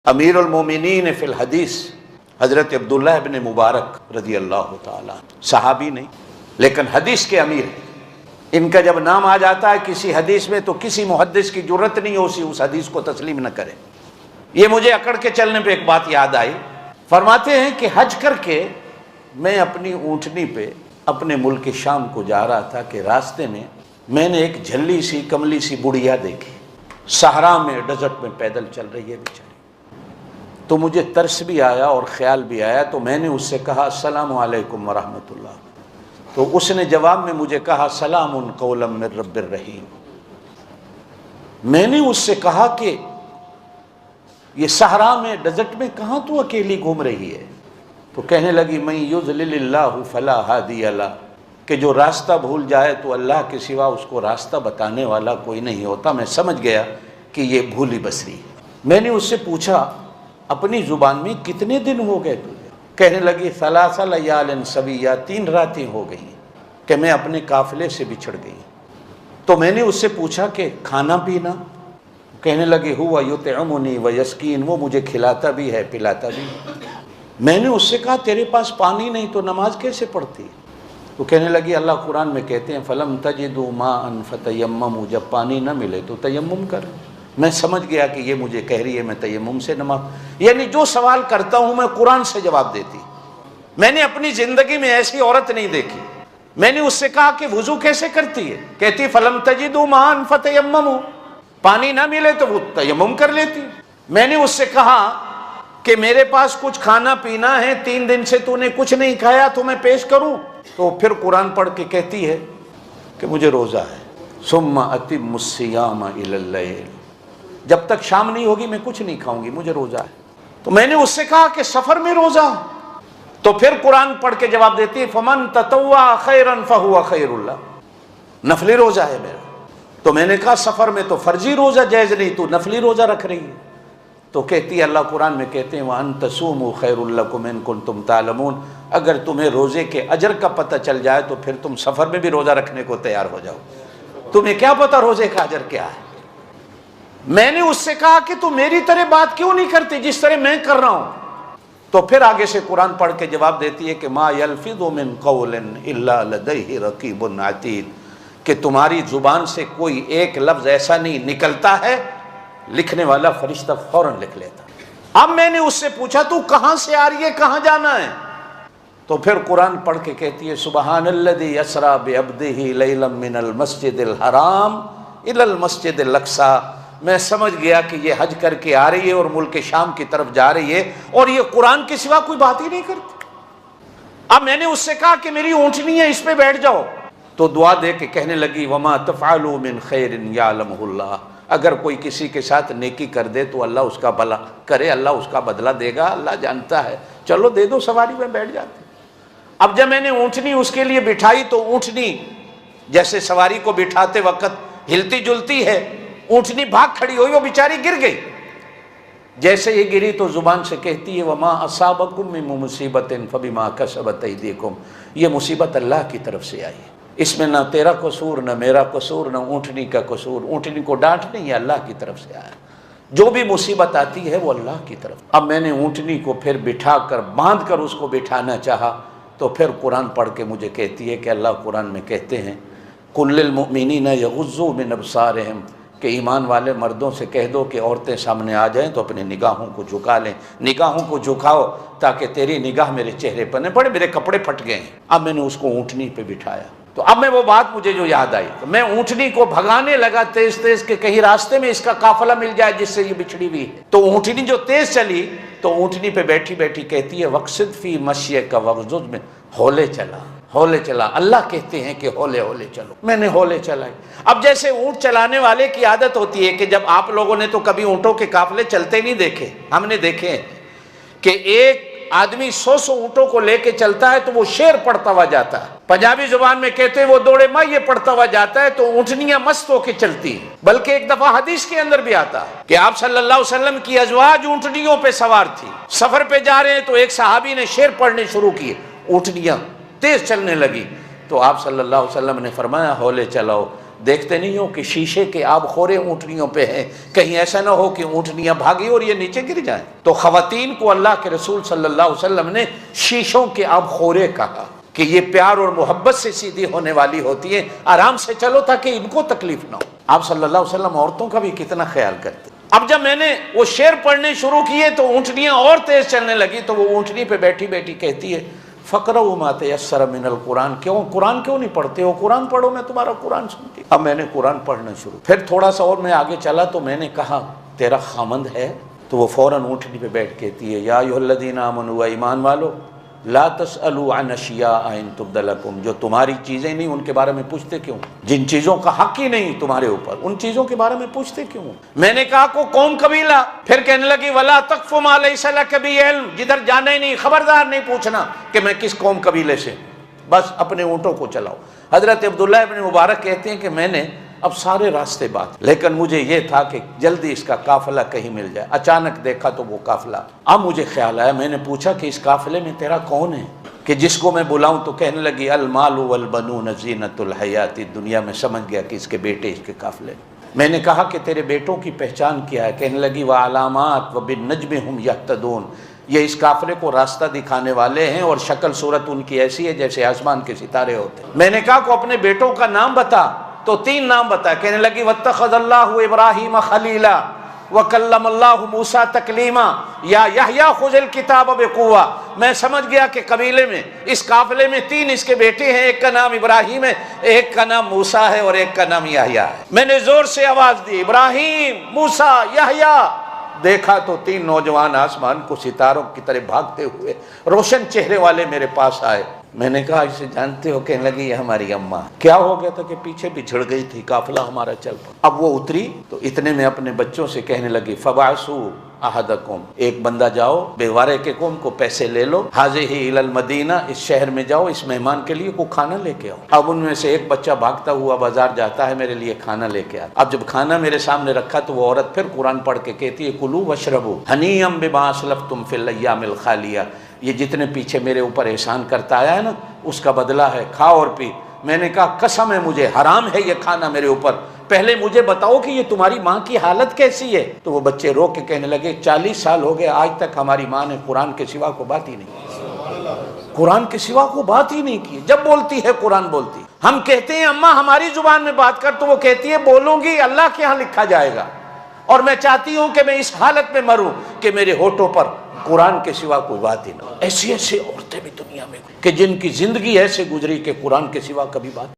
امیر المومنین فی الحدیث حضرت عبداللہ ابن مبارک رضی اللہ تعالیٰ، صحابی نہیں لیکن حدیث کے امیر ہیں۔ ان کا جب نام آ جاتا ہے کسی حدیث میں تو کسی محدث کی جرت نہیں ہو اس حدیث کو تسلیم نہ کرے۔ یہ مجھے اکڑ کے چلنے پہ ایک بات یاد آئی۔ فرماتے ہیں کہ حج کر کے میں اپنی اونٹنی پہ اپنے ملک شام کو جا رہا تھا کہ راستے میں نے ایک جھلی سی کملی سی بڑھیا دیکھی، صحرا میں ڈیزرٹ میں پیدل چل رہی ہے بیچاری۔ تو مجھے ترس بھی آیا اور خیال بھی آیا، تو میں نے اس سے کہا السلام علیکم ورحمۃ اللہ۔ تو اس نے جواب میں مجھے کہا سلام قولا من رب الرحیم۔ میں نے اس سے کہا کہ یہ صحرا میں ڈیزرٹ میں کہاں تو اکیلی گھوم رہی ہے؟ تو کہنے لگی من یضلل اللہ فلا ہادی لہ، کہ جو راستہ بھول جائے تو اللہ کے سوا اس کو راستہ بتانے والا کوئی نہیں ہوتا۔ میں سمجھ گیا کہ یہ بھولی بسری ہے۔ میں نے اس سے پوچھا اپنی زبان میں کتنے دن ہو گئے تجھے؟ کہنے لگی ثلاث لیال سویہ، 3 راتیں ہو گئی کہ میں اپنے قافلے سے بچھڑ گئی۔ تو میں نے اس سے پوچھا کہ کھانا پینا؟ کہنے لگی ہوا یطعمنی ویسقین، وہ مجھے کھلاتا بھی ہے پلاتا بھی ہے۔ میں نے اس سے کہا تیرے پاس پانی نہیں تو نماز کیسے پڑھتی؟ تو کہنے لگی اللہ قرآن میں کہتے ہیں فلم تجدوا ماء فتیمموا، جب پانی نہ ملے تو تیمم کر۔ میں سمجھ گیا کہ یہ مجھے کہہ رہی ہے میں تیمم سے نماز، یعنی جو سوال کرتا ہوں میں قرآن سے جواب دیتی۔ میں نے اپنی زندگی میں ایسی عورت نہیں دیکھی۔ میں نے اس سے کہا کہ وضو کیسے کرتی ہے؟ کہتی فلم تجدوا ماء فتیمموا، پانی نہ ملے تو وہ تیمم کر لیتی۔ میں نے اس سے کہا کہ میرے پاس کچھ کھانا پینا ہے، 3 دن سے تو نے کچھ نہیں کھایا تو میں پیش کروں؟ تو پھر قرآن پڑھ کے کہتی ہے کہ مجھے روزہ ہے، ثم اتم الصیام الی اللیل، جب تک شام نہیں ہوگی میں کچھ نہیں کھاؤں گی، مجھے روزہ ہے۔ تو میں نے اس سے کہا کہ سفر میں روزہ؟ تو پھر قرآن پڑھ کے جواب دیتی ہے فمن تطوع خیرا فہو خیر اللہ، نفلی روزہ ہے میرا۔ تو میں نے کہا سفر میں تو فرضی روزہ جائز نہیں، تو نفلی روزہ رکھ رہی ہے؟ تو کہتی ہے اللہ قرآن میں کہتے ہیں وَأَن تَصُومُوا خَيْرٌ لَكُمْ إِن كُنتُمْ تَعْلَمُونَ، اگر تمہیں روزے کے اجر کا پتہ چل جائے تو پھر تم سفر میں بھی روزہ رکھنے کو تیار ہو جاؤ۔ تمہیں کیا پتہ روزے کا اجر کیا ہے؟ میں نے اس سے کہا کہ تم میری طرح بات کیوں نہیں کرتی جس طرح میں کر رہا ہوں؟ تو پھر آگے سے قرآن پڑھ کے جواب دیتی ہے کہ مَا يَلْفِظُ مِن قَوْلٍ إِلَّا لَدَيْهِ رَقِيبٌ عَتِيدٌ، کہ تمہاری زبان سے کوئی ایک لفظ ایسا نہیں نکلتا ہے لکھنے والا فرشتہ فوراً لکھ لیتا۔ اب میں نے اس سے پوچھا تو کہاں سے آ رہی ہے، کہاں جانا ہے؟ تو پھر قرآن پڑھ کے کہتی ہے سبحان الذی اسریٰ بعبدہ لیلا من المسجد الحرام الی المسجد الاقصیٰ۔ میں سمجھ گیا کہ یہ حج کر کے آ رہی ہے اور ملک شام کی طرف جا رہی ہے اور یہ قرآن کے سوا کوئی بات ہی نہیں کرتی۔ اب میں نے اس سے کہا کہ میری اونٹنی ہے اس پہ بیٹھ جاؤ، تو دعا دے کے کہنے لگی وما تفعلوا من خیر یعلمہ اللہ، اگر کوئی کسی کے ساتھ نیکی کر دے تو اللہ اس کا بھلا کرے، اللہ اس کا بدلہ دے گا، اللہ جانتا ہے، چلو دے دو سواری میں بیٹھ جاتے۔ اب جب میں نے اونٹنی اس کے لیے بٹھائی تو اونٹنی جیسے سواری کو بٹھاتے وقت ہلتی جلتی ہے، اونٹنی بھاگ کھڑی ہوئی، وہ بیچاری گر گئی۔ جیسے ہی گری تو زبان سے کہتی ہے وما اصابکم من مصیبت فبما کسبت ایدیکم، یہ مصیبت اللہ کی طرف سے آئی ہے، اس میں نہ تیرا قصور نہ میرا قصور نہ اونٹنی کا قصور، اونٹنی کو ڈانٹ نہیں ہے، اللہ کی طرف سے آیا، جو بھی مصیبت آتی ہے وہ اللہ کی طرف۔ اب میں نے اونٹنی کو پھر بٹھا کر باندھ کر اس کو بٹھانا چاہا تو پھر قرآن پڑھ کے مجھے کہتی ہے کہ اللہ قرآن میں کہتے ہیں قل للمؤمنین یغضوا من ابصارہم، کہ ایمان والے مردوں سے کہہ دو کہ عورتیں سامنے آ جائیں تو اپنی نگاہوں کو جھکا لیں، نگاہوں کو جھکاؤ تاکہ تیری نگاہ میرے چہرے پر نہ پڑے، میرے کپڑے پھٹ گئے ہیں۔ اب میں نے اس کو اونٹنی پہ بٹھایا تو اب میں وہ بات مجھے جو یاد آئی تو میں اونٹنی کو بھگانے لگا تیز تیز کہ کہیں راستے میں اس کا قافلہ مل جائے جس سے یہ بچھڑی ہوئی ہے۔ تو اونٹنی جو تیز چلی تو اونٹنی پہ بیٹھی بیٹھی کہتی ہے وقصد فی مشیک وغضض میں، ہولے چلا ہولے چلا، اللہ کہتے ہیں کہ ہولے ہولے چلو، میں نے ہولے چلائی۔ اب جیسے اونٹ چلانے والے کی عادت ہوتی ہے کہ جب آپ لوگوں نے تو کبھی اونٹوں کے قافلے چلتے نہیں دیکھے، ہم نے دیکھے ہیں کہ ایک آدمی 100 اونٹوں کو لے کے چلتا ہے تو وہ شعر پڑھتا ہوا جاتا ہے، پنجابی زبان میں کہتے ہیں وہ دوڑے ماں یہ پڑھتا ہوا جاتا ہے، تو اونٹنیاں مست ہو کے چلتی ہیں۔ بلکہ ایک دفعہ حدیث کے اندر بھی آتا ہے کہ آپ صلی اللہ علیہ وسلم کی ازواج اونٹنیوں پہ سوار تھی، سفر پہ جا رہے ہیں تو ایک صحابی نے شعر پڑھنے شروع کیے، اونٹنیاں تیز چلنے لگی تو آپ صلی اللہ علیہ وسلم نے فرمایا ہولے چلاؤ، دیکھتے نہیں ہو کہ شیشے کے آب خورے اونٹنیوں پہ ہیں، کہیں ایسا نہ ہو کہ اونٹنیاں بھاگی اور یہ نیچے گر جائیں۔ تو خواتین کو اللہ کے رسول صلی اللہ علیہ وسلم نے شیشوں کے آب خورے کہا کہ یہ پیار اور محبت سے سیدھی ہونے والی ہوتی ہے، آرام سے چلو تاکہ ان کو تکلیف نہ ہو۔ آپ صلی اللہ علیہ وسلم عورتوں کا بھی کتنا خیال کرتے۔ اب جب میں نے وہ شعر پڑھنے شروع کیے تو اونٹنیاں اور تیز چلنے لگی، تو وہ اونٹنی پہ بیٹھی بیٹھی کہتی ہے فَقْرَؤْا مَا تَيَسَّرَ مِنَ الْقُرْآنِ، قرآن کیوں نہیں پڑھتے ہو؟ قرآن پڑھو، میں تمہارا قرآن سنتی۔ اب میں نے قرآن پڑھنا شروع، پھر تھوڑا سا اور میں آگے چلا تو میں نے کہا تیرا خامند ہے؟ تو وہ فوراً اونٹنی پہ بیٹھ کہتی ہے یا ایھا الذین آمنوا، ایمان والو، لا تسألوا عن اشیاء ان تبد لکم، جو تمہاری چیزیں نہیں ان کے بارے میں پوچھتے کیوں؟ جن چیزوں کا حق ہی نہیں تمہارے اوپر، ان چیزوں کے بارے میں پوچھتے کیوں؟ میں نے کہا کو قوم قبیلہ، پھر کہنے لگی ولا تقف ما لیس لک بہ علم، جدھر جانا ہی نہیں خبردار نہیں پوچھنا کہ میں کس قوم قبیلے سے، بس اپنے اونٹوں کو چلاؤ۔ حضرت عبداللہ ابن مبارک کہتے ہیں کہ میں نے اب سارے راستے بات، لیکن مجھے یہ تھا کہ جلدی اس کا قافلہ کہیں مل جائے۔ اچانک دیکھا تو وہ قافلہ، اب مجھے خیال آیا، میں نے پوچھا کہ اس قافلے میں تیرا کون ہے کہ جس کو میں بلاؤں؟ تو کہنے لگی المال والبنون زینت الحیات الدنیا، میں سمجھ گیا کہ اس کے بیٹے اس کے قافلے۔ میں نے کہا کہ تیرے بیٹوں کی پہچان کیا ہے؟ کہنے لگی وعلامات وبالنجم هم یہتدون، یہ اس قافلے کو راستہ دکھانے والے ہیں اور شکل صورت ان کی ایسی ہے جیسے آسمان کے ستارے ہوتے ہیں۔ میں نے کہا کو اپنے بیٹوں کا نام بتا، تو 3 نام بتا۔ کہنے لگی واتخذ اللہ ابراہیم خلیلا وکلم اللہ موسیٰ تکلیما یا یحییٰ خذ الکتاب بقوہ۔ میں سمجھ گیا کہ قبیلے میں اس قافلے میں 3 اس کے بیٹے ہیں، ایک کا نام ابراہیم ہے، ایک کا نام موسیٰ ہے اور ایک کا نام یحییٰ ہے۔ میں نے زور سے آواز دی ابراہیم، موسیٰ، یحییٰ۔ دیکھا تو 3 نوجوان آسمان کو ستاروں کی طرح بھاگتے ہوئے روشن چہرے والے میرے پاس آئے۔ میں نے کہا اسے جانتے ہو؟ کہنے لگی یہ ہماری اماں۔ کیا ہو گیا تھا کہ پیچھے بچھڑ گئی تھی، قافلہ ہمارا چل پڑا۔ اب وہ اتری تو اتنے میں اپنے بچوں سے کہنے لگی فبعثوا احدکم، ایک بندہ جاؤ بیوارے کے قوم کو پیسے لے لو، حاضہ الی المدینہ، اس شہر میں جاؤ، اس مہمان کے لیے کو کھانا لے کے آؤ۔ اب ان میں سے ایک بچہ بھاگتا ہوا بازار جاتا ہے میرے لیے کھانا لے کے آتا۔ اب جب کھانا میرے سامنے رکھا تو وہ عورت پھر قرآن پڑھ کے کہتی ہے کلوا واشربوا ہنیئا بما اسلفتم فی الایام الخالیہ، یہ جتنے پیچھے میرے اوپر احسان کرتا آیا ہے نا اس کا بدلہ ہے، کھا اور پی۔ میں نے کہا قسم ہے مجھے حرام ہے یہ کھانا میرے اوپر، پہلے مجھے بتاؤ کہ یہ تمہاری ماں کی حالت کیسی ہے؟ تو وہ بچے رو کے کہنے لگے 40 سال ہو گئے آج تک ہماری ماں نے قرآن کے سوا کو بات ہی نہیں، قرآن کے سوا کو بات ہی نہیں کی، جب بولتی ہے قرآن بولتی۔ ہم کہتے ہیں اماں ہماری زبان میں بات کر، تو وہ کہتی ہے بولوں گی اللہ کے ہاں لکھا جائے گا، اور میں چاہتی ہوں کہ میں اس حالت میں مروں کہ میرے ہونٹوں پر قرآن کے سوا کوئی بات ہی نہ۔ ایسی ایسی عورتیں بھی دنیا میں کہ جن کی زندگی ایسے گزری کہ قرآن کے سوا کبھی بات